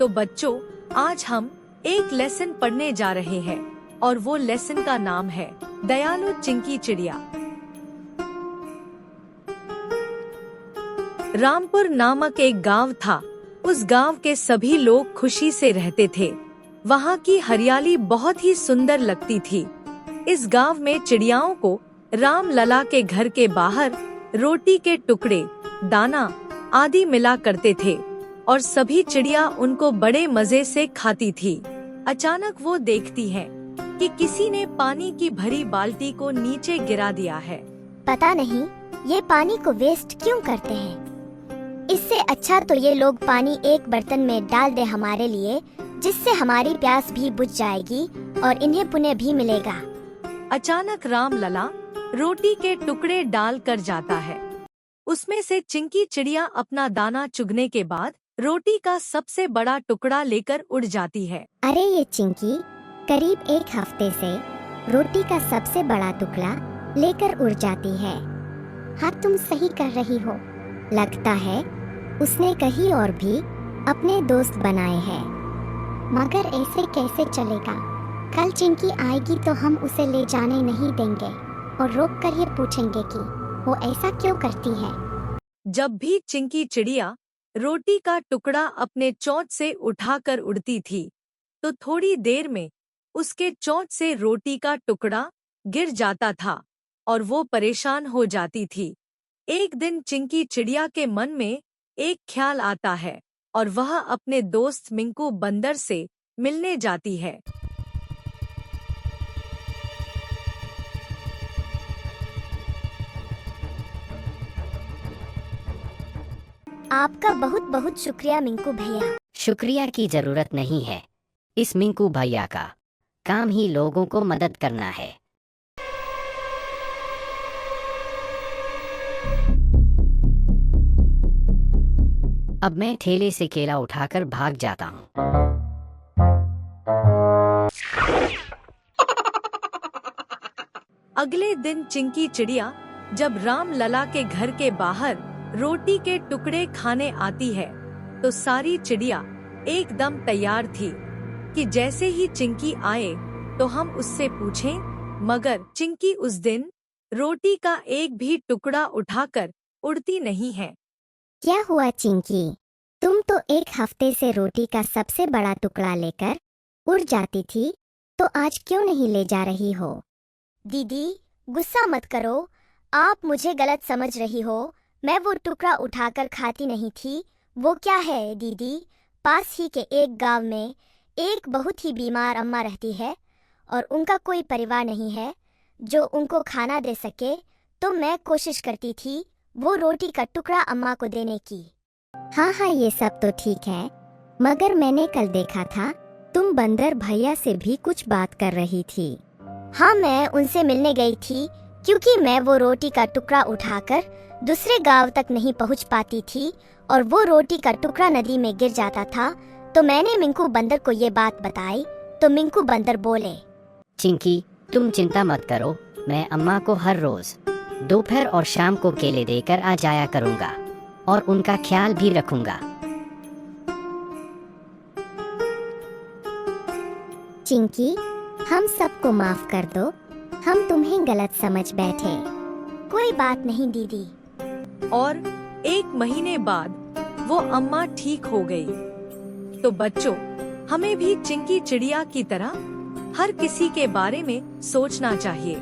तो बच्चों, आज हम एक लेसन पढ़ने जा रहे हैं और वो लेसन का नाम है दयालु चिंकी चिड़िया। रामपुर नामक एक गांव था। उस गांव के सभी लोग खुशी से रहते थे। वहाँ की हरियाली बहुत ही सुंदर लगती थी। इस गांव में चिड़ियाओं को राम लला के घर के बाहर रोटी के टुकड़े, दाना आदि मिला करते थे और सभी चिड़िया उनको बड़े मजे से खाती थी। अचानक वो देखती है कि किसी ने पानी की भरी बाल्टी को नीचे गिरा दिया है। पता नहीं ये पानी को वेस्ट क्यों करते हैं। इससे अच्छा तो ये लोग पानी एक बर्तन में डाल दे हमारे लिए, जिससे हमारी प्यास भी बुझ जाएगी और इन्हें पुण्य भी मिलेगा। अचानक राम लला रोटी के टुकड़े डाल कर जाता है। उसमें से चिंकी चिड़िया अपना दाना चुगने के बाद रोटी का सबसे बड़ा टुकड़ा लेकर उड़ जाती है। अरे ये चिंकी करीब एक हफ्ते से रोटी का सबसे बड़ा टुकड़ा लेकर उड़ जाती है। हाँ, तुम सही कर रही हो। लगता है उसने कहीं और भी अपने दोस्त बनाए हैं। मगर ऐसे कैसे चलेगा? कल चिंकी आएगी तो हम उसे ले जाने नहीं देंगे और रोक कर ये पूछेंगे कि वो ऐसा क्यों करती है। जब भी चिंकी चिड़िया रोटी का टुकड़ा अपने चोंच से उठाकर उड़ती थी, तो थोड़ी देर में उसके चोंच से रोटी का टुकड़ा गिर जाता था और वो परेशान हो जाती थी। एक दिन चिंकी चिड़िया के मन में एक ख्याल आता है और वह अपने दोस्त मिंकू बंदर से मिलने जाती है। आपका बहुत बहुत शुक्रिया मिंकू भैया। शुक्रिया की जरूरत नहीं है। इस मिंकू भैया का काम ही लोगों को मदद करना है। अब मैं ठेले से केला उठाकर भाग जाता हूँ। अगले दिन चिंकी चिड़िया जब राम लला के घर के बाहर रोटी के टुकड़े खाने आती है, तो सारी चिड़िया एकदम तैयार थी कि जैसे ही चिंकी आए तो हम उससे पूछें। मगर चिंकी उस दिन रोटी का एक भी टुकड़ा उठाकर उड़ती नहीं है। क्या हुआ चिंकी? तुम तो एक हफ्ते से रोटी का सबसे बड़ा टुकड़ा लेकर उड़ जाती थी, तो आज क्यों नहीं ले जा रही हो? दीदी गुस्सा मत करो, आप मुझे गलत समझ रही हो। मैं वो टुकड़ा उठाकर खाती नहीं थी। वो क्या है दीदी, पास ही के एक गांव में एक बहुत ही बीमार अम्मा रहती है और उनका कोई परिवार नहीं है जो उनको खाना दे सके, तो मैं कोशिश करती थी वो रोटी का टुकड़ा अम्मा को देने की। हाँ, ये सब तो ठीक है, मगर मैंने कल देखा था तुम बंदर भैया से भी कुछ बात कर रही थी। हाँ, मैं उनसे मिलने गई थी क्योंकि मैं वो रोटी का टुकड़ा उठाकर दूसरे गांव तक नहीं पहुंच पाती थी और वो रोटी का टुकड़ा नदी में गिर जाता था। तो मैंने मिंकू बंदर को ये बात बताई, तो मिंकू बंदर बोले, चिंकी तुम चिंता मत करो, मैं अम्मा को हर रोज दोपहर और शाम को केले देकर आ जाया करूँगा और उनका ख्याल भी रखूंगा। चिंकी हम सबको माफ कर दो, हम तुम्हें गलत समझ बैठे। कोई बात नहीं दीदी। और एक महीने बाद वो अम्मा ठीक हो गई। तो बच्चों, हमें भी चिंकी चिड़िया की तरह हर किसी के बारे में सोचना चाहिए।